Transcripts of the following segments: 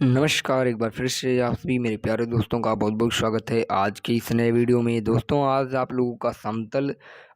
नमस्कार, एक बार फिर से आप सभी मेरे प्यारे दोस्तों का बहुत बहुत स्वागत है आज की इस नए वीडियो में। दोस्तों, आज आप लोगों का समतल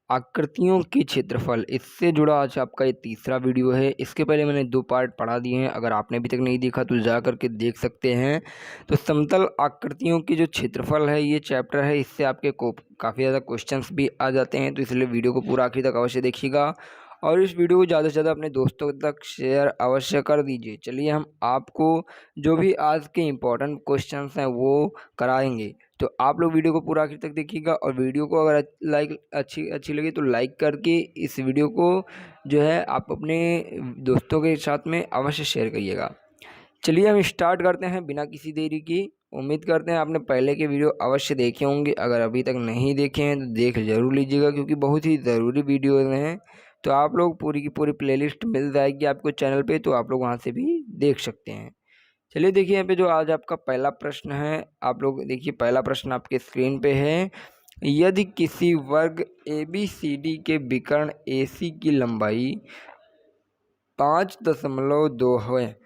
आकृतियों के क्षेत्रफल इससे जुड़ा आज आपका ये तीसरा वीडियो है। इसके पहले मैंने 2 पार्ट पढ़ा दिए हैं, अगर आपने अभी तक नहीं देखा तो जा करके देख सकते हैं। तो समतल आकृतियों के जो क्षेत्रफल है ये चैप्टर है, इससे आपके को काफ़ी ज़्यादा क्वेश्चंस भी आ जाते हैं, तो इसलिए वीडियो को पूरा आखिर तक अवश्य देखिएगा और इस वीडियो को ज़्यादा से ज़्यादा अपने दोस्तों तक शेयर अवश्य कर दीजिए। चलिए हम आपको जो भी आज के इम्पोर्टेंट क्वेश्चंस हैं वो कराएंगे, तो आप लोग वीडियो को पूरा आखिर तक देखिएगा और वीडियो को अगर अच्छी लगी तो लाइक करके इस वीडियो को जो है आप अपने दोस्तों के साथ में अवश्य शेयर करिएगा। चलिए हम स्टार्ट करते हैं बिना किसी देरी की। उम्मीद करते हैं आपने पहले के वीडियो अवश्य देखे होंगे, अगर अभी तक नहीं देखे हैं तो देख ज़रूर लीजिएगा क्योंकि बहुत ही ज़रूरी वीडियो हैं। तो आप लोग पूरी की पूरी प्लेलिस्ट मिल जाएगी आपको चैनल पे, तो आप लोग वहाँ से भी देख सकते हैं। चलिए देखिए यहाँ पे जो आज आपका पहला प्रश्न है, आप लोग देखिए पहला प्रश्न आपके स्क्रीन पे है। यदि किसी वर्ग ABCD के विकर्ण AC की लंबाई 5.2 है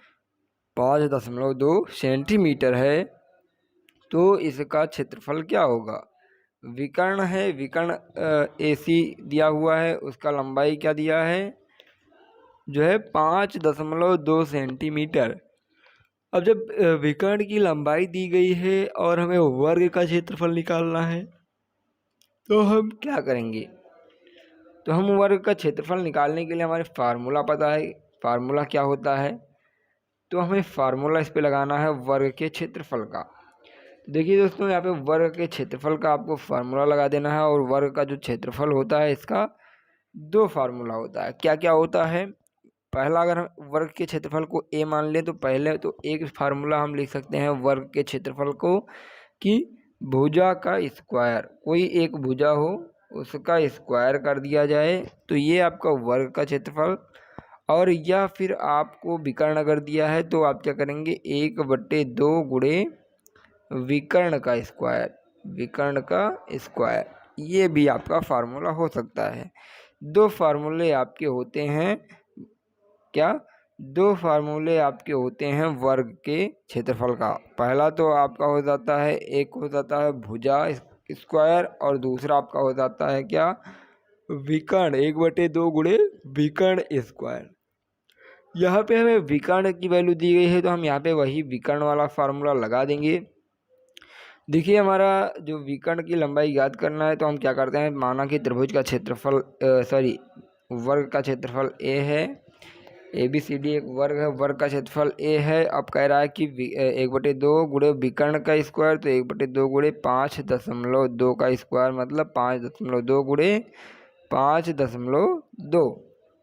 5.2 सेंटीमीटर है तो इसका क्षेत्रफल क्या होगा। विकर्ण है, विकर्ण AC दिया हुआ है, उसका लंबाई क्या दिया है जो है 5.2 सेंटीमीटर। अब जब विकर्ण की लंबाई दी गई है और हमें वर्ग का क्षेत्रफल निकालना है तो हम क्या करेंगे। तो हम वर्ग का क्षेत्रफल निकालने के लिए हमारे फार्मूला पता है, फार्मूला क्या होता है, तो हमें फार्मूला इस पे लगाना है वर्ग के क्षेत्रफल का। देखिए दोस्तों, यहाँ पे वर्ग के क्षेत्रफल का आपको फार्मूला लगा देना है और वर्ग का जो क्षेत्रफल होता है इसका 2 फार्मूला होता है। क्या क्या होता है, पहला अगर हम वर्ग के क्षेत्रफल को a मान लें तो पहले तो एक फार्मूला हम लिख सकते हैं वर्ग के क्षेत्रफल को कि भुजा का स्क्वायर, कोई एक भुजा हो उसका स्क्वायर कर दिया जाए तो ये आपका वर्ग का क्षेत्रफल। और या फिर आपको विकर्ण अगर दिया है तो आप क्या करेंगे 1/2 गुणे विकर्ण का स्क्वायर, विकर्ण का स्क्वायर, ये भी आपका फार्मूला हो सकता है। 2 फार्मूले आपके होते हैं, क्या 2 फार्मूले आपके होते हैं वर्ग के क्षेत्रफल का। पहला तो आपका हो जाता है, एक हो जाता है भुजा स्क्वायर और दूसरा आपका हो जाता है क्या विकर्ण, 1/2 गुणे विकर्ण स्क्वायर। यहाँ पे हमें विकर्ण की वैल्यू दी गई है तो हम यहाँ पे वही विकर्ण वाला फार्मूला लगा देंगे। देखिए हमारा जो विकर्ण की लंबाई याद करना है तो हम क्या करते हैं, माना कि त्रिभुज का क्षेत्रफल वर्ग का क्षेत्रफल a है, ABCD एक वर्ग है, वर्ग का क्षेत्रफल a है। अब कह रहा है कि 1/2 गुणे विकर्ण का स्क्वायर, तो 1/2 गुणे 5.2 का स्क्वायर मतलब 5.2 गुणे 5.2।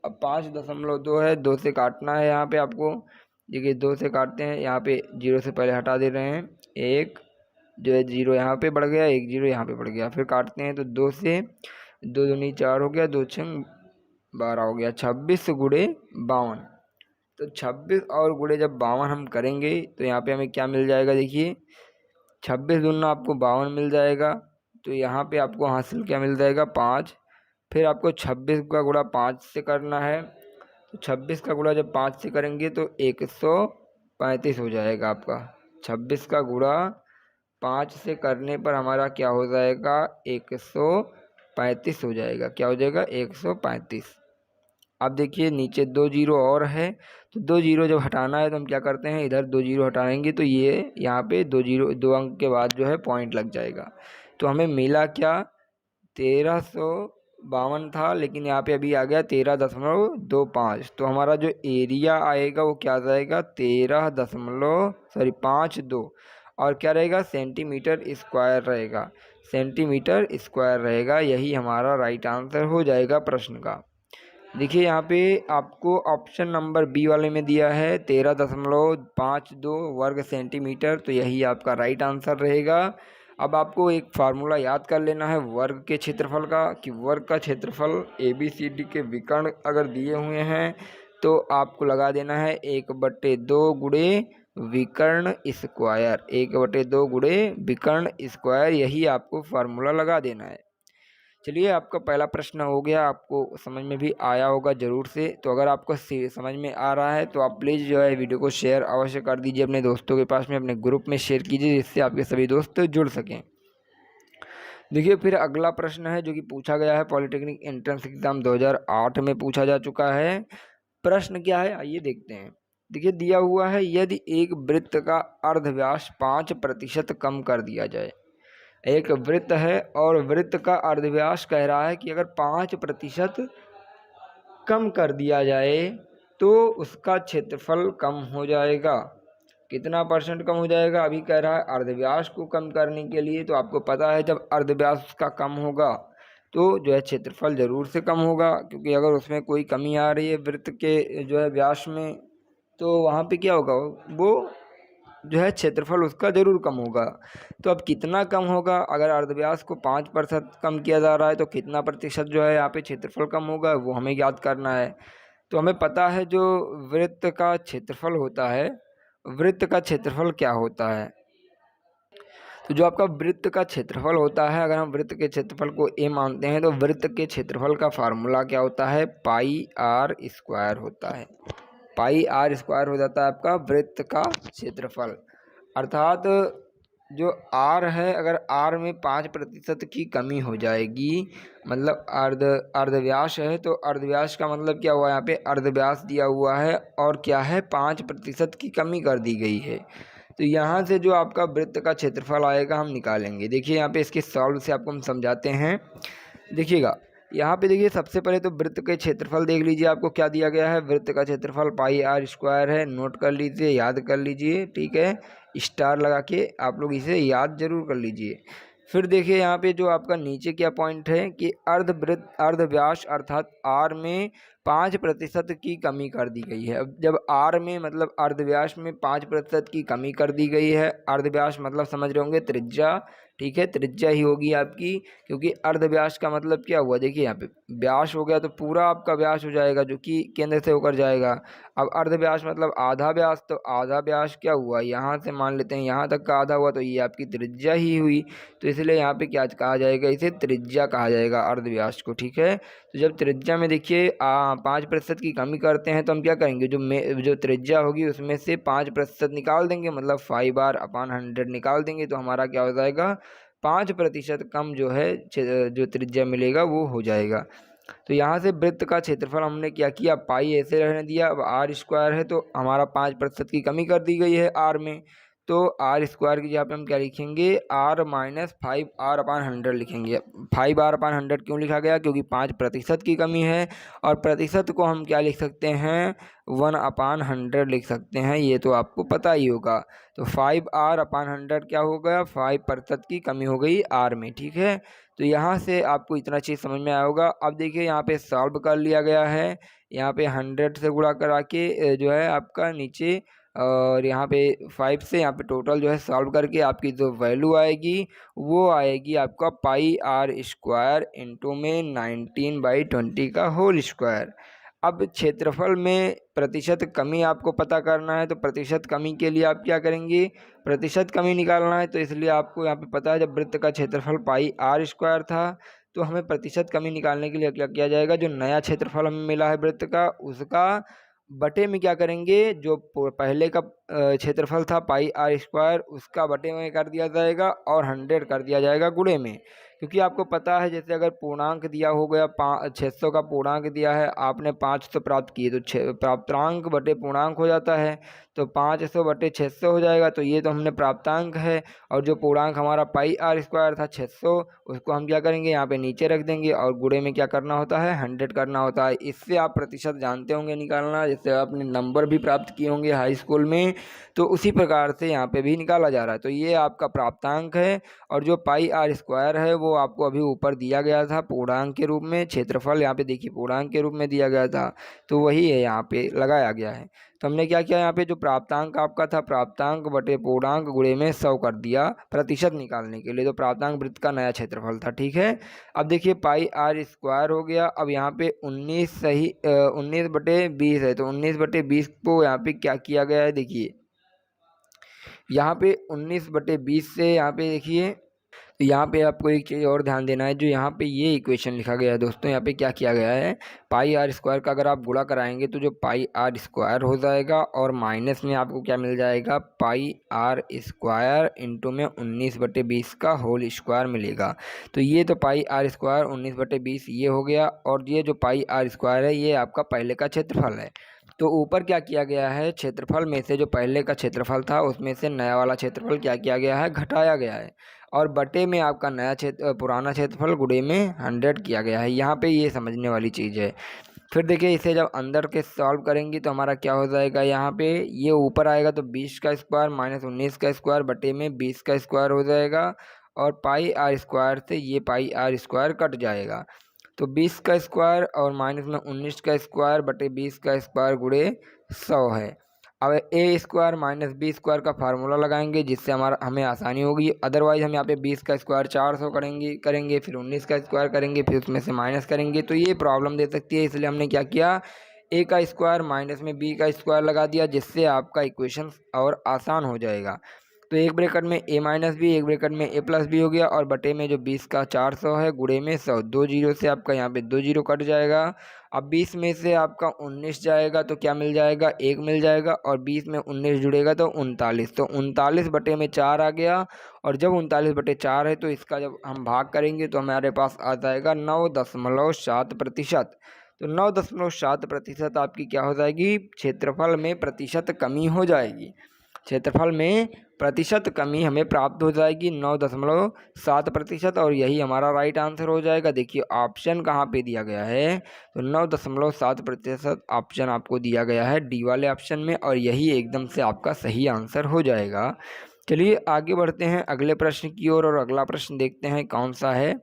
अब 5.2 है, 2 से काटना है यहाँ पे आपको। देखिए 2 से काटते हैं, यहाँ पे 0 से पहले हटा दे रहे हैं, एक जो है 0 यहाँ पे बढ़ गया, एक 0 यहाँ पे बढ़ गया। फिर काटते हैं तो 2 से 2 दूनी 4 हो गया, 2 छंग 12 हो गया, 26 गुणे 52। तो 26 और गुणे जब 52 हम करेंगे तो यहाँ पे हमें क्या मिल जाएगा, देखिए 26 दूना आपको 52 मिल जाएगा। तो यहाँ पे आपको हासिल क्या मिल जाएगा 5। फिर आपको 26 का गुणा 5 से करना है, तो 26 का गुणा जब 5 से करेंगे तो 135 हो जाएगा आपका। 26 का गुणा 5 से करने पर हमारा क्या हो जाएगा 135 हो जाएगा। क्या हो जाएगा 135। अब देखिए नीचे 2 जीरो और है, तो 2 जीरो जब हटाना है तो हम क्या करते हैं, इधर 2 जीरो हटाएंगे तो ये यहाँ पे 2 अंक के बाद जो है पॉइंट लग जाएगा। तो हमें मिला क्या 1352 था, लेकिन यहाँ पे अभी आ गया 13.25। तो हमारा जो एरिया आएगा वो क्या जाएगा 5.2 और क्या रहेगा सेंटीमीटर स्क्वायर रहेगा, सेंटीमीटर स्क्वायर रहेगा। यही हमारा राइट आंसर हो जाएगा प्रश्न का। देखिए यहाँ पे आपको ऑप्शन नंबर बी वाले में दिया है 13.52 वर्ग सेंटीमीटर, तो यही आपका राइट आंसर रहेगा। अब आपको एक फार्मूला याद कर लेना है वर्ग के क्षेत्रफल का कि वर्ग का क्षेत्रफल ABCD के विकर्ण अगर दिए हुए हैं तो आपको लगा देना है 1/2 गुणे विकर्ण स्क्वायर, 1/2 गुणे विकर्ण स्क्वायर, यही आपको फार्मूला लगा देना है। चलिए, आपका पहला प्रश्न हो गया, आपको समझ में भी आया होगा ज़रूर से। तो अगर आपको समझ में आ रहा है तो आप प्लीज़ जो है वीडियो को शेयर अवश्य कर दीजिए अपने दोस्तों के पास में, अपने ग्रुप में शेयर कीजिए, जिससे आपके सभी दोस्त जुड़ सकें। देखिए, फिर अगला प्रश्न है जो कि पूछा गया है, पॉलिटेक्निक एंट्रेंस एग्ज़ाम 2008 में पूछा जा चुका है। प्रश्न क्या है, आइए देखते हैं। देखिए, दिया हुआ है, यदि एक वृत्त का अर्धव्यास 5% कम कर दिया जाए। एक वृत्त है और वृत्त का अर्धव्यास कह रहा है कि अगर 5% कम कर दिया जाए तो उसका क्षेत्रफल कम हो जाएगा। कितना परसेंट कम हो जाएगा, अभी कह रहा है अर्धव्यास को कम करने के लिए। तो आपको पता है जब अर्धव्यास उसका कम होगा तो जो है क्षेत्रफल ज़रूर से कम होगा, क्योंकि अगर उसमें कोई कमी आ रही है वृत्त के जो है व्यास में, तो वहाँ पे क्या होगा, वो जो है क्षेत्रफल उसका ज़रूर कम होगा। तो अब कितना कम होगा, अगर अर्धव्यास को 5% कम किया जा रहा है तो कितना प्रतिशत जो है यहाँ पे क्षेत्रफल कम होगा, वो हमें याद करना है। तो हमें पता है जो वृत्त का क्षेत्रफल होता है, वृत्त का क्षेत्रफल क्या होता है। तो जो आपका वृत्त का क्षेत्रफल होता है, अगर हम वृत्त के क्षेत्रफल को ए मानते हैं तो वृत्त के क्षेत्रफल का फार्मूला क्या होता है, पाई आर स्क्वायर होता है। पाई आर स्क्वायर हो जाता है आपका वृत्त का क्षेत्रफल। अर्थात जो आर है, अगर आर में 5% की कमी हो जाएगी, मतलब अर्धव्यास है, तो अर्धव्यास का मतलब क्या हुआ, यहाँ पे अर्धव्यास दिया हुआ है और क्या है, 5% की कमी कर दी गई है। तो यहाँ से जो आपका वृत्त का क्षेत्रफल आएगा हम निकालेंगे। देखिए, यहाँ पे इसके सॉल्व से आपको हम समझाते हैं। देखिएगा, यहाँ पे देखिए, सबसे पहले तो वृत्त के क्षेत्रफल देख लीजिए, आपको क्या दिया गया है, वृत्त का क्षेत्रफल पाई आर स्क्वायर है। नोट कर लीजिए, याद कर लीजिए, ठीक है, स्टार लगा के आप लोग इसे याद जरूर कर लीजिए। फिर देखिए, यहाँ पे जो आपका नीचे क्या पॉइंट है कि अर्धव्यास अर्थात आर में 5% की कमी कर दी गई है। अब जब आर में मतलब अर्धव्यास में 5% की कमी कर दी गई है, अर्धव्यास मतलब समझ रहे होंगे त्रिज्या, ठीक है, त्रिज्या ही होगी आपकी, क्योंकि अर्धव्यास का मतलब क्या हुआ, देखिए यहाँ पे व्यास हो गया तो पूरा आपका व्यास हो जाएगा जो कि केंद्र से होकर जाएगा। अब अर्धव्यास मतलब आधा व्यास, तो आधा व्यास क्या हुआ, यहाँ से मान लेते हैं यहाँ तक का आधा हुआ, तो ये आपकी त्रिज्या ही हुई। तो इसलिए यहाँ पे क्या कहा जाएगा, इसे त्रिज्या कहा जाएगा अर्धव्यास को, ठीक है। तो जब त्रिज्या में देखिए 5% की कमी करते हैं तो हम क्या करेंगे, जो त्रिज्या होगी उसमें से 5% निकाल देंगे, मतलब 5r/100 निकाल देंगे, तो हमारा क्या हो जाएगा, 5% कम जो है जो त्रिज्या मिलेगा वो हो जाएगा। तो यहाँ से वृत्त का क्षेत्रफल हमने क्या किया, पाई ऐसे रहने दिया। अब आर स्क्वायर है तो हमारा 5% की कमी कर दी गई है आर में, तो आर स्क्वायर की जगह पे हम क्या लिखेंगे, r-5r/100 लिखेंगे। 5r/100 क्यों लिखा गया, क्योंकि 5% की कमी है, और प्रतिशत को हम क्या लिख सकते हैं, 1/100 लिख सकते हैं, ये तो आपको पता ही होगा। तो 5r/100 क्या हो गया, 5% की कमी हो गई आर में, ठीक है। तो यहाँ से आपको इतना चीज़ समझ में आया होगा। अब देखिए, यहाँ पे सॉल्व कर लिया गया है, यहाँ पे 100 से गुणा करा के जो है आपका नीचे, और यहाँ पे 5 से यहाँ पे टोटल जो है सॉल्व करके आपकी जो वैल्यू आएगी वो आएगी आपका पाई आर स्क्वायर इंटू में 19/20 का होल स्क्वायर। अब क्षेत्रफल में प्रतिशत कमी आपको पता करना है, तो प्रतिशत कमी के लिए आप क्या करेंगे, प्रतिशत कमी निकालना है। तो इसलिए आपको यहाँ पे पता है, जब वृत्त का क्षेत्रफल पाई आर स्क्वायर था तो हमें प्रतिशत कमी निकालने के लिए क्या किया जाएगा, जो नया क्षेत्रफल हमें मिला है वृत्त का, उसका बटे में क्या करेंगे, जो पहले का क्षेत्रफल था पाई आर स्क्वायर, उसका बटे में कर दिया जाएगा और 100 कर दिया जाएगा गुणे में। क्योंकि आपको पता है, जैसे अगर पूर्णांक दिया हो गया 600 का पूर्णांक दिया है, आपने 500 प्राप्त किए, तो प्राप्तांक बटे पूर्णांक हो जाता है, तो 500 बटे 600 हो जाएगा। तो ये तो हमने प्राप्तांक है, और जो पूर्णांक हमारा पाई आर स्क्वायर था 600, उसको हम क्या करेंगे, यहाँ पे नीचे रख देंगे, और गुणे में क्या करना होता है, 100 करना होता है। इससे आप प्रतिशत जानते होंगे निकालना, जैसे आपने नंबर भी प्राप्त किए होंगे हाई स्कूल में, तो उसी प्रकार से यहाँ पे भी निकाला जा रहा है। तो ये आपका प्राप्तांक है, और जो पाई आर स्क्वायर है वो आपको अभी ऊपर दिया गया था पूर्णांक के रूप में, क्षेत्रफल यहाँ पे देखिए पूर्णांक के रूप में दिया गया था, तो वही है यहाँ पे लगाया गया है। तो हमने क्या किया, यहाँ पे जो प्राप्तांक आपका था, प्राप्तांक बटे पूर्णांक गुणे में 100 कर दिया प्रतिशत निकालने के लिए, तो प्राप्तांक वृत्त का नया क्षेत्रफल था, ठीक है। अब देखिए पाई आर स्क्वायर हो गया। अब यहाँ पे 19/20 है, तो 19/20 को यहाँ पे क्या किया गया है, देखिए यहाँ पे 19/20 से यहाँ पे देखिए तो यहाँ पे आपको एक चीज़ और ध्यान देना है, जो यहाँ पे ये इक्वेशन लिखा गया है दोस्तों, यहाँ पे क्या किया गया है, पाई आर स्क्वायर का अगर आप गुणा कराएंगे तो जो पाई आर स्क्वायर हो जाएगा और माइनस में आपको क्या मिल जाएगा, पाई आर स्क्वायर इंटू में 19/20 का होल स्क्वायर मिलेगा। तो ये तो पाई आर स्क्वायर 19/20 ये हो गया, और ये जो पाई आर स्क्वायर है ये आपका पहले का क्षेत्रफल है। तो ऊपर क्या किया गया है, क्षेत्रफल में से जो पहले का क्षेत्रफल था उसमें से नया वाला क्षेत्रफल क्या किया गया है, घटाया गया है, और बटे में आपका नया पुराना क्षेत्रफल गुणे में 100 किया गया है। यहाँ पे ये समझने वाली चीज़ है। फिर देखिए इसे जब अंदर के सॉल्व करेंगे तो हमारा क्या हो जाएगा, यहाँ पे ये ऊपर आएगा तो 20 का स्क्वायर माइनस 19 का स्क्वायर बटे में 20 का स्क्वायर हो जाएगा, और पाई आर स्क्वायर से ये पाई आर स्क्वायर कट जाएगा। तो 20 का स्क्वायर और माइनस में 19 का स्क्वायर बटे 20 का स्क्वायर गुणे 100 है। अब ए स्क्वायर माइनस बी स्क्वायर का फार्मूला लगाएंगे जिससे हमें आसानी होगी। अदरवाइज हम यहाँ पे 20 का स्क्वायर 400 करेंगे फिर 19 का स्क्वायर करेंगे, फिर उसमें से माइनस करेंगे, तो ये प्रॉब्लम दे सकती है। इसलिए हमने क्या किया, ए का स्क्वायर माइनस में बी का स्क्वायर लगा दिया, जिससे आपका इक्वेशन और आसान हो जाएगा। तो एक ब्रैकेट में ए माइनस बी, एक ब्रैकेट में ए प्लस बी हो गया, और बटे में जो 20 का 400 है गुणे में 100, 2 जीरो से आपका यहाँ पे 2 जीरो कट जाएगा। अब 20 में से आपका 19 जाएगा तो क्या मिल जाएगा, 1 मिल जाएगा, और 20 में 19 जुड़ेगा तो 39, तो 39 बटे में 4 आ गया। और जब 39/4 है तो इसका जब हम भाग करेंगे तो हमारे पास आ जाएगा 9.7%। तो 9.7% आपकी क्या हो जाएगी, क्षेत्रफल में प्रतिशत कमी हो जाएगी। क्षेत्रफल में प्रतिशत कमी हमें प्राप्त हो जाएगी 9.7%, और यही हमारा राइट आंसर हो जाएगा। देखिए ऑप्शन कहाँ पे दिया गया है, तो 9.7% ऑप्शन आपको दिया गया है डी वाले ऑप्शन में, और यही एकदम से आपका सही आंसर हो जाएगा। चलिए आगे बढ़ते हैं अगले प्रश्न की ओर, और अगला प्रश्न देखते हैं कौन सा है।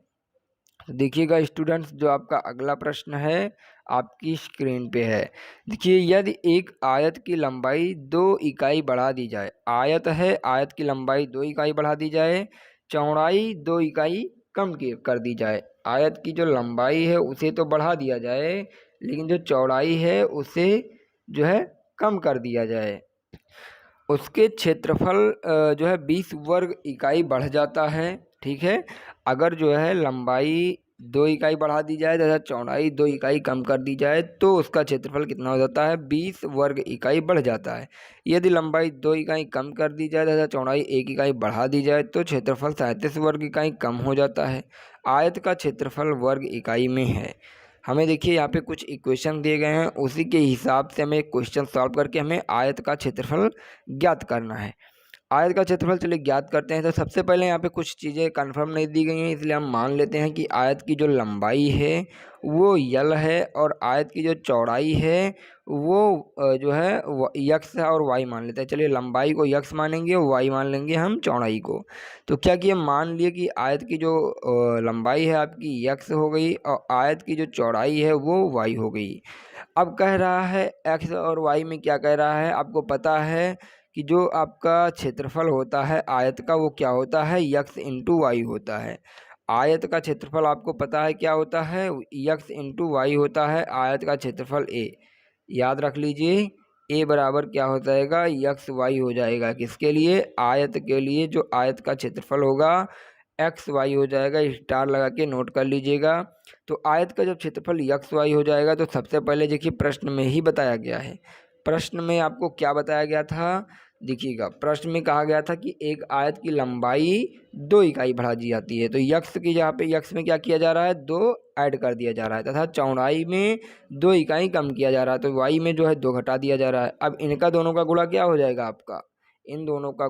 तो देखिएगा स्टूडेंट्स, जो आपका अगला प्रश्न है आपकी स्क्रीन पे है। देखिए, यदि एक आयत की लंबाई 2 इकाई बढ़ा दी जाए, आयत है, आयत की लंबाई 2 इकाई बढ़ा दी जाए, चौड़ाई 2 इकाई कम कर दी जाए। आयत की जो लंबाई है उसे तो बढ़ा दिया जाए, लेकिन जो चौड़ाई है उसे जो है कम कर दिया जाए। उसके क्षेत्रफल जो है 20 वर्ग इकाई बढ़ जाता है। ठीक है, अगर जो है लंबाई 2 इकाई बढ़ा दी जाए तथा चौड़ाई 2 इकाई कम कर दी जाए तो उसका क्षेत्रफल कितना हो जाता है, 20 वर्ग इकाई बढ़ जाता है। यदि लंबाई 2 इकाई कम कर दी जाए तथा चौड़ाई 1 इकाई बढ़ा दी जाए तो क्षेत्रफल 37 वर्ग इकाई कम हो जाता है। आयत का क्षेत्रफल वर्ग इकाई में है। हमें देखिए यहाँ पे कुछ इक्वेशन दिए गए हैं, उसी के हिसाब से हमें क्वेश्चन सॉल्व करके हमें आयत का क्षेत्रफल ज्ञात करना है। आयत का क्षेत्रफल चलिए ज्ञात करते हैं। तो सबसे पहले यहाँ पे कुछ चीज़ें कंफर्म नहीं दी गई हैं, इसलिए हम मान लेते हैं कि आयत की जो लंबाई है वो यल है, और आयत की जो चौड़ाई है वो जो है यक्स है, और वाई मान लेते हैं। चलिए लंबाई को यक्स मानेंगे, वाई मान लेंगे हम चौड़ाई को। तो क्या किया, मान लिए कि आयत की जो लंबाई है आपकी यक्स हो गई, और आयत की जो चौड़ाई है वो वाई हो गई। अब कह रहा है एक्स और वाई में क्या कह रहा है, आपको पता है कि जो आपका क्षेत्रफल होता है आयत का वो क्या होता है, यक्स इंटू वाई होता है। आयत का क्षेत्रफल आपको पता है क्या होता है, यक्स इंटू वाई होता है। आयत का क्षेत्रफल ए, याद रख लीजिए, ए बराबर क्या हो जाएगा, यक्स वाई हो जाएगा। किसके लिए, आयत के लिए। जो आयत का क्षेत्रफल होगा एक्स वाई हो जाएगा, स्टार लगा के नोट कर लीजिएगा। तो आयत का जब क्षेत्रफल यक्स वाई हो जाएगा तो सबसे पहले देखिए प्रश्न में ही बताया गया है। प्रश्न में आपको क्या बताया गया था, देखिएगा प्रश्न में कहा गया था कि एक आयत की लंबाई 2 इकाई बढ़ा दी जाती है। तो यक्स की जहाँ पे यक्स में क्या किया जा रहा है, 2 ऐड कर दिया जा रहा है, तथा चौड़ाई में 2 इकाई कम किया जा रहा है। तो वाई में जो है 2 घटा दिया जा रहा है। अब इनका दोनों का गुणा क्या हो जाएगा आपका, इन दोनों का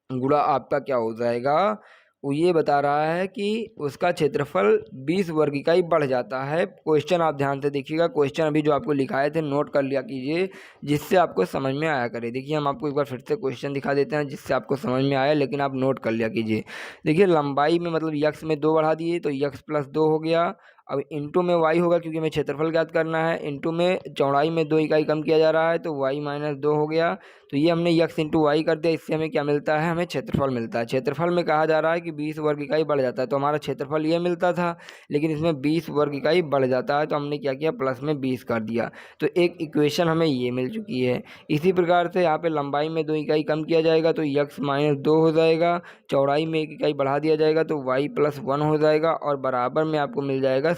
गुणा आपका क्या हो जाएगा, वो ये बता रहा है कि उसका क्षेत्रफल 20 वर्ग इकाई बढ़ जाता है। क्वेश्चन आप ध्यान से देखिएगा, क्वेश्चन अभी जो आपको लिखाए थे नोट कर लिया कीजिए, जिससे आपको समझ में आया करे। देखिए हम आपको एक बार फिर से क्वेश्चन दिखा देते हैं जिससे आपको समझ में आया, लेकिन आप नोट कर लिया कीजिए। देखिए लंबाई में मतलब यक्स में 2 बढ़ा दिए तो यक्स प्लस 2 हो गया, अब इंटू में y होगा क्योंकि हमें क्षेत्रफल ज्ञात करना है, इंटू में चौड़ाई में 2 इकाई कम किया जा रहा है तो y माइनस 2 हो गया। तो ये हमने x इंटू वाई कर दिया, इससे हमें क्या मिलता है, हमें क्षेत्रफल मिलता है। क्षेत्रफल में कहा जा रहा है कि 20 वर्ग इकाई बढ़ जाता है, तो हमारा क्षेत्रफल ये मिलता था लेकिन इसमें 20 वर्ग इकाई बढ़ जाता है, तो हमने क्या किया, प्लस में 20 कर दिया। तो एक इक्वेशन हमें ये मिल चुकी है। इसी प्रकार से यहाँ पे लंबाई में 2 इकाई कम किया जाएगा तो x माइनस 2 हो जाएगा, चौड़ाई में 1 इकाई बढ़ा दिया जाएगा तो y प्लस 1 हो जाएगा, और बराबर में आपको मिल जाएगा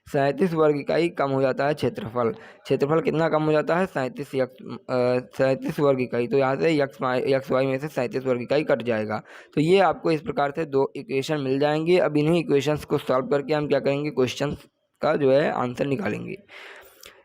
37 वर्ग इकाई कम हो जाता है क्षेत्रफल। क्षेत्रफल कितना कम हो जाता है, 37 वर्ग इकाई। तो यहाँ से एक्स वाई में से 37 वर्ग इकाई कट जाएगा। तो ये आपको इस प्रकार से 2 इक्वेशन मिल जाएंगे। अब इन्हीं इक्वेशंस को सॉल्व करके हम क्या करेंगे, क्वेश्चन का जो है आंसर निकालेंगे।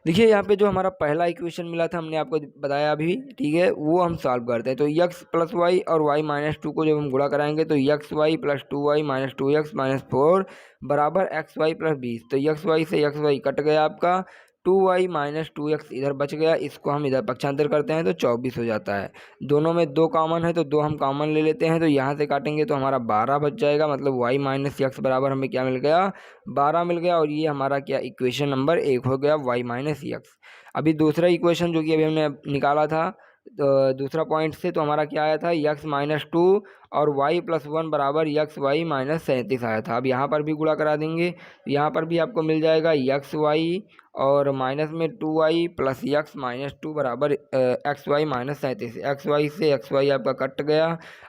देखिए यहाँ पे जो हमारा पहला इक्वेशन मिला था, हमने आपको बताया अभी, ठीक है, वो हम सॉल्व करते हैं। तो x प्लस वाई और y माइनस 2 को जब हम गुणा कराएंगे तो X Y plus 2y minus 2x minus 4 बराबर एक्स वाई प्लस 20। तो एक्स वाई से एक्स वाई कट गया आपका, 2y माइनस 2x इधर बच गया, इसको हम इधर पक्षांतर करते हैं तो 24 हो जाता है। दोनों में 2 कॉमन है तो 2 हम कॉमन ले लेते हैं, तो यहाँ से काटेंगे तो हमारा 12 बच जाएगा। मतलब y माइनस x बराबर हमें क्या मिल गया, 12 मिल गया। और ये हमारा क्या इक्वेशन नंबर 1 हो गया, y माइनस x। अभी दूसरा इक्वेशन जो कि अभी हमने निकाला था दूसरा पॉइंट से, तो हमारा क्या आया था, x माइनस 2 और y प्लस 1 बराबर एक्स वाई माइनस 37 आया था। अब यहाँ पर भी गुणा करा देंगे, यहाँ पर भी आपको मिल जाएगा एक्स वाई और माइनस में 2y प्लस एक्स माइनस 2 बराबर X Y minus 37। X Y से एक्स वाई आपका कट गया।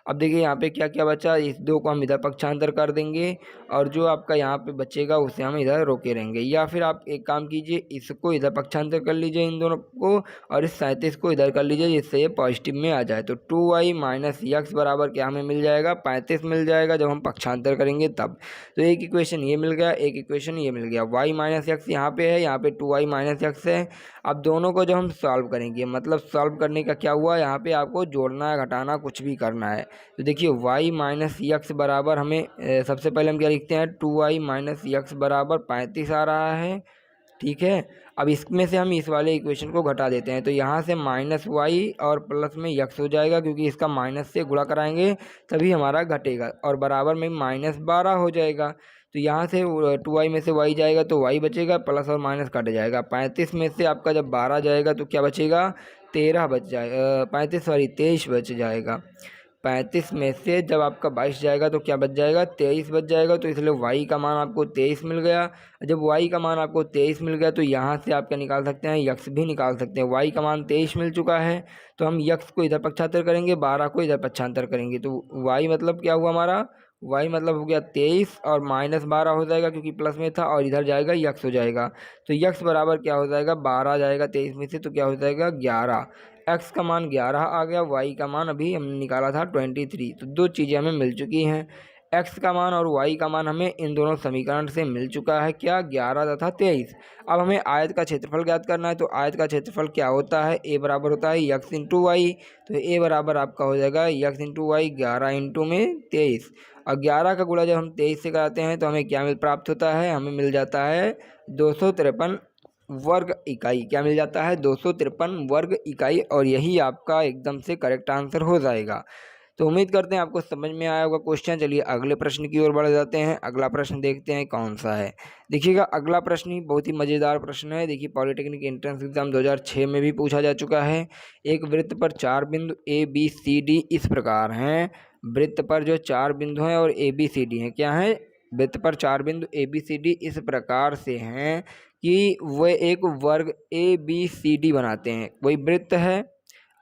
अब देखिए यहाँ पे क्या क्या बचा, इस 2 को हम इधर पक्षांतर कर देंगे और जो आपका यहाँ पे बचेगा उसे हम इधर रोके रहेंगे। या फिर आप एक काम कीजिए, इसको इधर पक्षांतर कर लीजिए इन दोनों को, और इस 37 को इधर कर लीजिए जिससे ये पॉजिटिव में आ जाए। तो 2y माइनस एक्स बराबर क्या हमें मिल जाएगा, 35 मिल जाएगा जब हम पक्षांतर करेंगे तब। तो एक इक्वेशन ये मिल गया, एक इक्वेशन ये मिल गया। y माइनस एक्स यहाँ पे है, यहाँ पे 2y माइनस एक्स है। अब दोनों को जब हम सॉल्व करेंगे, मतलब सॉल्व करने का क्या हुआ, यहाँ पे आपको जोड़ना है, घटाना, कुछ भी करना है। तो देखिए y माइनस एक्स बराबर हमें सबसे पहले हम क्या लिखते हैं, 2y माइनस एक्स बराबर 35 आ रहा है, ठीक है। अब इसमें से हम इस वाले इक्वेशन को घटा देते हैं, तो यहाँ से माइनस वाई और प्लस में x हो जाएगा, क्योंकि इसका माइनस से गुणा कराएंगे तभी हमारा घटेगा, और बराबर में माइनस 12 हो जाएगा। तो यहाँ से 2y में से y जाएगा तो y बचेगा, प्लस और माइनस कट जाएगा। 35 में से आपका जब 12 जाएगा तो क्या बचेगा, 13 बच जाएगा, 23 बच जाएगा। 35 में से जब आपका 22 जाएगा तो क्या बच जाएगा, 23 बच जाएगा। तो इसलिए y का मान आपको 23 मिल गया। जब y का मान आपको 23 मिल गया तो यहाँ से आप क्या निकाल सकते हैं, x भी निकाल सकते हैं। y का मान 23 मिल चुका है तो हम x को इधर पक्षांतर करेंगे, 12 को इधर पक्षांतर करेंगे। तो y मतलब क्या हुआ हमारा, y मतलब हो गया 23 और माइनस 12 हो जाएगा क्योंकि प्लस में था, और इधर जाएगा x हो जाएगा। तो x बराबर क्या हो जाएगा, 12 जाएगा 23 में से तो क्या हो जाएगा 11। x का मान 11 आ गया, y का मान अभी हमने निकाला था 23। तो 2 चीज़ें हमें मिल चुकी हैं, x का मान और y का मान हमें इन दोनों समीकरण से मिल चुका है, क्या, 11 तथा 23। अब हमें आयत का क्षेत्रफल ज्ञात करना है। तो आयत का क्षेत्रफल क्या होता है, a बराबर होता है x इंटू वाई। तो a बराबर आपका हो जाएगा x इंटू वाई, 11 इंटू में 23। और 11 का गुणा जब हम 23 से कराते हैं तो हमें क्या प्राप्त होता है, हमें मिल जाता है 253 वर्ग इकाई। क्या मिल जाता है, 253 वर्ग इकाई। और यही आपका एकदम से करेक्ट आंसर हो जाएगा। तो उम्मीद करते हैं आपको समझ में आया होगा क्वेश्चन। चलिए अगले प्रश्न की ओर बढ़ जाते हैं। अगला प्रश्न देखते हैं कौन सा है। देखिएगा अगला प्रश्न ही बहुत ही मज़ेदार प्रश्न है। देखिए पॉलिटेक्निक एंट्रेंस एग्जाम 2006 में भी पूछा जा चुका है। एक वृत्त पर 4 बिंदु ए बी सी डी इस प्रकार हैं। वृत्त पर जो 4 बिंदु हैं और ए बी सी डी हैं, क्या है, वृत्त पर 4 बिंदु ए बी सी डी इस प्रकार से हैं कि वे एक वर्ग ए बी सी डी बनाते हैं। वही वृत्त है।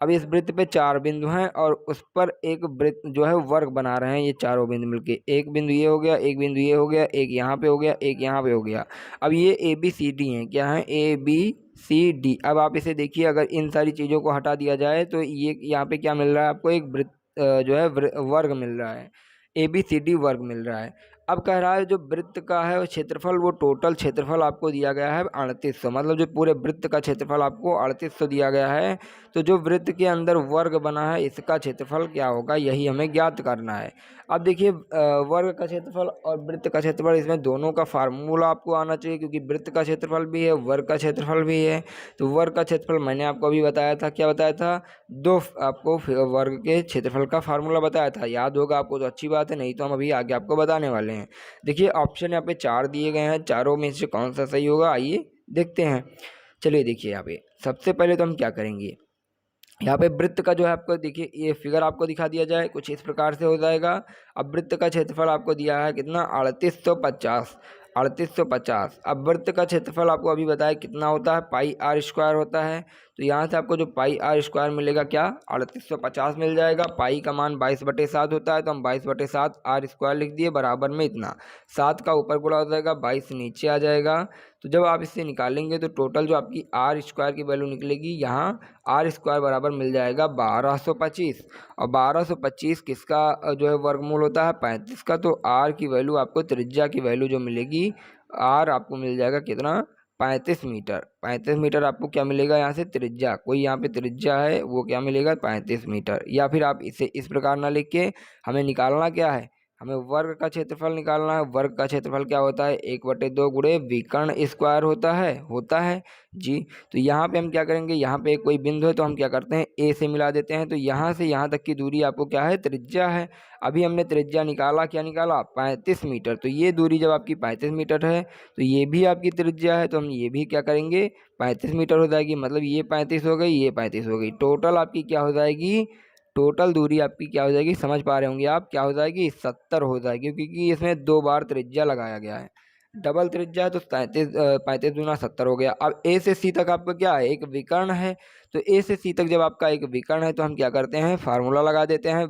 अब इस वृत्त पे 4 बिंदु हैं और उस पर एक वृत्त जो है वर्ग बना रहे हैं ये चारों बिंदु मिलके। एक बिंदु ये हो गया, एक बिंदु ये हो गया, एक यहाँ पे हो गया, एक यहाँ पे हो गया। अब ये ए बी सी डी हैं, क्या है, ए बी सी डी। अब आप इसे देखिए, अगर इन सारी चीज़ों को हटा दिया जाए तो ये यहाँ पे क्या मिल रहा है आपको, एक वृत्त जो है वर्ग मिल रहा है, ए बी सी डी वर्ग मिल रहा है। अब कह रहा है जो वृत्त का है वो क्षेत्रफल, वो टोटल क्षेत्रफल आपको दिया गया है 3800। मतलब जो पूरे वृत्त का क्षेत्रफल आपको 3800 दिया गया है। तो जो वृत्त के अंदर वर्ग बना है इसका क्षेत्रफल क्या होगा, यही हमें ज्ञात करना है। अब देखिए वर्ग का क्षेत्रफल और वृत्त का क्षेत्रफल, इसमें दोनों का फार्मूला आपको आना चाहिए, क्योंकि वृत्त का क्षेत्रफल भी है, वर्ग का क्षेत्रफल भी है। तो वर्ग का क्षेत्रफल मैंने आपको अभी बताया था, क्या बताया था, दो आपको वर्ग के क्षेत्रफल का फार्मूला बताया था। याद होगा आपको तो अच्छी बात है, नहीं तो हम अभी आगे आपको बताने वाले हैं। रहे हैं। देखिए ऑप्शन यहाँ पे 4 दिए गए हैं, चारों में से कौन सा सही होगा आइए देखते हैं। चलिए देखिए यहाँ पे सबसे पहले तो हम क्या करेंगे, यहाँ पे वृत्त का जो है आपको देखिए ये फिगर आपको दिखा दिया जाए, कुछ इस प्रकार से हो जाएगा। अब वृत्त का क्षेत्रफल आपको दिया है कितना 3850, 3850। अब वृत्त का क्षेत्रफल आपको अभी बताया कितना होता है, पाई आर स्क्वायर होता है। तो यहाँ से आपको जो पाई आर स्क्वायर मिलेगा क्या 3850 मिल जाएगा। पाई का मान 22/7 होता है, तो हम 22/7 आर स्क्वायर लिख दिए, बराबर में इतना 7 का ऊपर गुणा हो जाएगा, 22 नीचे आ जाएगा। तो जब आप इससे निकालेंगे तो टोटल जो आपकी आर स्क्वायर की वैल्यू निकलेगी, यहाँ आर स्क्वायर बराबर मिल जाएगा 1225। और 1225 किसका जो है वर्गमूल होता है 35 का। तो आर की वैल्यू आपको त्रिज्या की वैल्यू जो मिलेगी, आर आपको मिल जाएगा कितना 35 मीटर। 35 मीटर आपको क्या मिलेगा यहाँ से त्रिज्या, कोई यहाँ पे त्रिज्या है वो क्या मिलेगा 35 मीटर। या फिर आप इसे इस प्रकार ना लिख के हमें निकालना क्या है, हमें वर्ग का क्षेत्रफल निकालना है। वर्ग का क्षेत्रफल क्या होता है 1/2 गुणे विकर्ण स्क्वायर होता है जी। तो यहाँ पे हम क्या करेंगे, यहाँ पे कोई बिंदु है तो हम क्या करते हैं ए से मिला देते हैं। तो यहाँ से यहाँ तक की दूरी आपको क्या है त्रिज्या है। अभी हमने त्रिज्या निकाला, क्या निकाला 35 मीटर। तो ये दूरी जब आपकी 35 मीटर है तो ये भी आपकी त्रिज्या है, तो हम ये भी क्या करेंगे 35 मीटर हो जाएगी। मतलब ये 35 हो गई, ये 35 हो गई, टोटल आपकी क्या हो जाएगी, टोटल दूरी आपकी क्या हो जाएगी, समझ पा रहे होंगे आप, क्या हो जाएगी 70 हो जाएगी, क्योंकि इसमें 2 बार त्रिज्या लगाया गया है। डबल त्रिज्या है तो 35 दूना 70 हो गया। अब ए से सी तक आपका क्या है एक विकर्ण है। तो ए से सी तक जब आपका एक विकर्ण है तो हम क्या करते हैं फार्मूला लगा देते हैं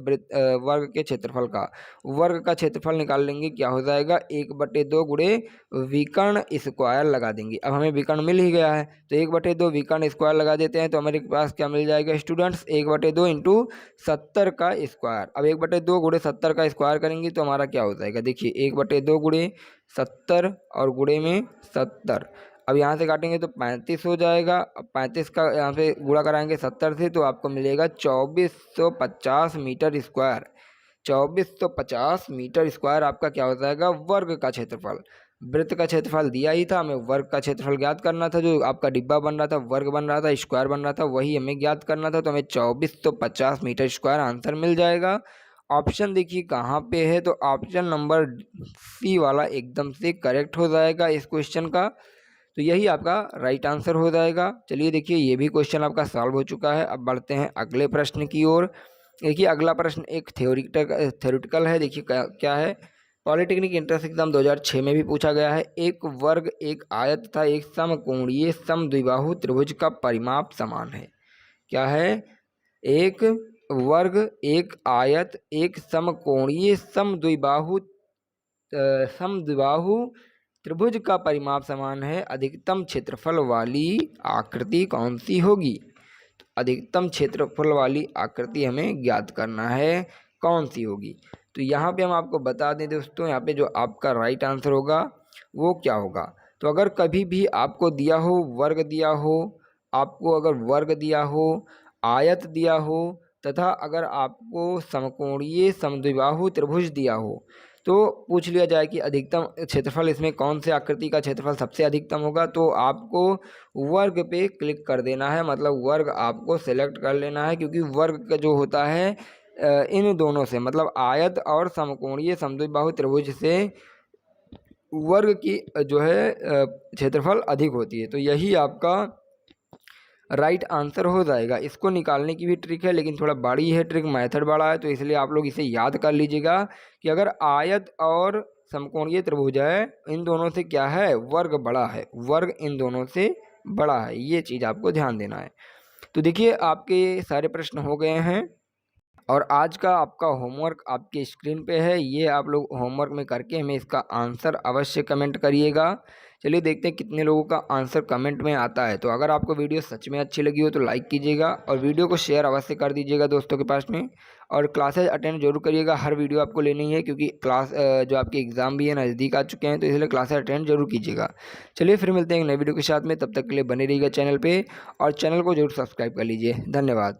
वर्ग के क्षेत्रफल का। वर्ग का क्षेत्रफल निकाल लेंगे, क्या हो जाएगा 1/2 गुणे विकर्ण स्क्वायर लगा देंगे। अब हमें विकर्ण मिल ही गया है तो 1/2 विकर्ण स्क्वायर लगा देते हैं। तो हमारे पास क्या मिल जाएगा स्टूडेंट्स 1/2 इंटू 70 का स्क्वायर। अब 1/2 गुणे 70 का स्क्वायर करेंगे तो हमारा क्या हो जाएगा, देखिए 1/2 गुणे 70 और गुणे में 70। अब यहाँ से काटेंगे तो 35 हो जाएगा। अब 35 का यहाँ पे गुणा कराएंगे 70 से तो आपको मिलेगा 2450 मीटर स्क्वायर। 2450 मीटर स्क्वायर आपका क्या हो जाएगा वर्ग का क्षेत्रफल। वृत्त का क्षेत्रफल दिया ही था, हमें वर्ग का क्षेत्रफल ज्ञात करना था। जो आपका डिब्बा बन रहा था वर्ग बन रहा था स्क्वायर बन रहा था वही हमें ज्ञात करना था। तो हमें 2450 मीटर स्क्वायर आंसर मिल जाएगा। ऑप्शन देखिए कहाँ पे है, तो ऑप्शन नंबर सी वाला एकदम से करेक्ट हो जाएगा इस क्वेश्चन का। तो यही आपका राइट आंसर हो जाएगा। चलिए देखिए ये भी क्वेश्चन आपका सॉल्व हो चुका है। अब बढ़ते हैं अगले प्रश्न की ओर। देखिए अगला प्रश्न एक थ्योरेटिकल है। देखिए क्या है, पॉलिटेक्निक एंट्रेंस एग्जाम 2006 में भी पूछा गया है। एक वर्ग एक आयत तथा एक समकोणीय समद्विबाहु त्रिभुज का परिमाप समान है। क्या है, एक वर्ग एक आयत एक समकोणीय समद्विबाहु त्रिभुज का परिमाप समान है, अधिकतम क्षेत्रफल वाली आकृति कौन सी होगी। तो अधिकतम क्षेत्रफल वाली आकृति हमें ज्ञात करना है कौन सी होगी। तो यहाँ पे हम आपको बता दें दोस्तों, यहाँ पे जो आपका राइट आंसर होगा वो क्या होगा। तो अगर कभी भी आपको दिया हो वर्ग दिया हो, आपको अगर वर्ग दिया हो, आयत दिया हो तथा अगर आपको समकोणीय समद्विबाहु त्रिभुज दिया हो तो पूछ लिया जाए कि अधिकतम क्षेत्रफल इसमें कौन से आकृति का क्षेत्रफल सबसे अधिकतम होगा, तो आपको वर्ग पे क्लिक कर देना है। मतलब वर्ग आपको सेलेक्ट कर लेना है, क्योंकि वर्ग का जो होता है इन दोनों से मतलब आयत और समकोणीय समद्विबाहु त्रिभुज से वर्ग की जो है क्षेत्रफल अधिक होती है। तो यही आपका राइट आंसर हो जाएगा। इसको निकालने की भी ट्रिक है, लेकिन थोड़ा बड़ी है ट्रिक, मेथड बड़ा है, तो इसलिए आप लोग इसे याद कर लीजिएगा कि अगर आयत और समकोणीय त्रिभुज है इन दोनों से क्या है वर्ग बड़ा है, वर्ग इन दोनों से बड़ा है, ये चीज़ आपको ध्यान देना है। तो देखिए आपके सारे प्रश्न हो गए हैं और आज का आपका होमवर्क आपके स्क्रीन पे है। ये आप लोग होमवर्क में करके हमें इसका आंसर अवश्य कमेंट करिएगा। चलिए देखते हैं कितने लोगों का आंसर कमेंट में आता है। तो अगर आपको वीडियो सच में अच्छी लगी हो तो लाइक कीजिएगा और वीडियो को शेयर अवश्य कर दीजिएगा दोस्तों के पास में। और क्लासेज अटेंड जरूर करिएगा, हर वीडियो आपको लेनी है, क्योंकि क्लास जो आपके एग्ज़ाम भी है नज़दीक आ चुके हैं, तो इसलिए क्लासेज अटेंड जरूर कीजिएगा। चलिए फिर मिलते हैं एक नई वीडियो के साथ में, तब तक के लिए बने रहिएगा चैनल पर और चैनल को जरूर सब्सक्राइब कर लीजिए। धन्यवाद।